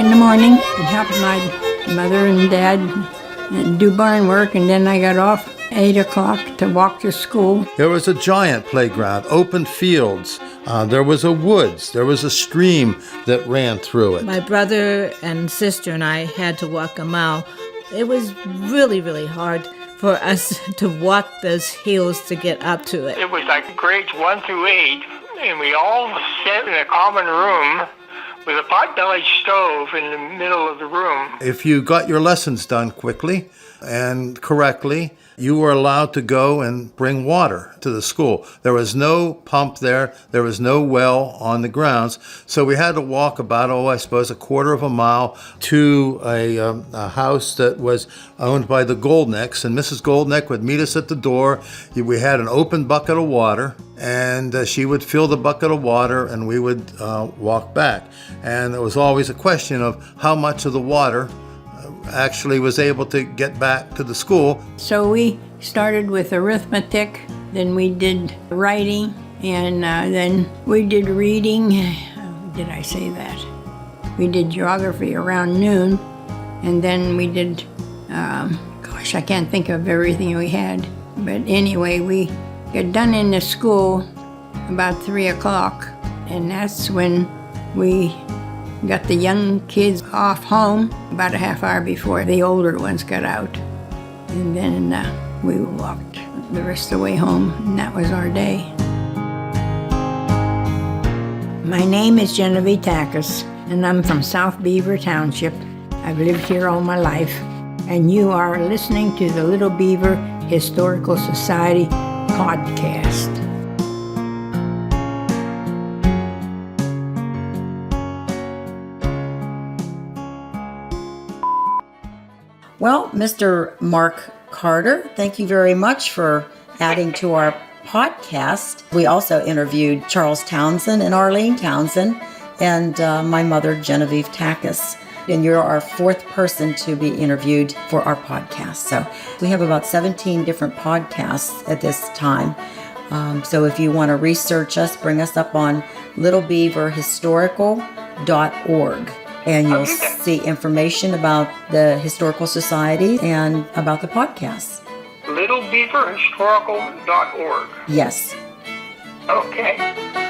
in the morning and help my mother and dad do barn work, and then I got off 8 o'clock to walk to school. There was a giant playground, open fields. There was a woods. There was a stream that ran through it. My brother and sister and I had to walk a mile. It was really, really hard for us to walk those hills to get up to it. It was like grades 1 through 8, and we all sat in a common room with a pot-bellied stove in the middle of the room. If you got your lessons done quickly and correctly, you were allowed to go and bring water to the school. There was no pump there. There was no well on the grounds. So we had to walk about, I suppose, a quarter of a mile to a house that was owned by the Goldnecks. And Mrs. Goldneck would meet us at the door. We had an open bucket of water, and she would fill the bucket of water, and we would walk back. And there was always a question of how much of the water actually was able to get back to the school. So we started with arithmetic, then we did writing, and then we did reading. Did I say that? We did geography around noon, and then we did, I can't think of everything we had. But anyway, we got done in the school about 3 o'clock, and that's when we got the young kids off home about a half hour before the older ones got out. And then we walked the rest of the way home, and that was our day. My name is Genevieve Tackus, and I'm from South Beaver Township. I've lived here all my life, and you are listening to the Little Beaver Historical Society podcast. Well, Mr. Mark Carter, thank you very much for adding to our podcast. We also interviewed Charles Townsend and Arlene Townsend and my mother, Genevieve Tackus. And you're our fourth person to be interviewed for our podcast. So we have about 17 different podcasts at this time. So if you want to research us, bring us up on littlebeaverhistorical.org. And you'll see information about the Historical Society and about the podcast. littlebeaverhistorical.org. Yes. Okay.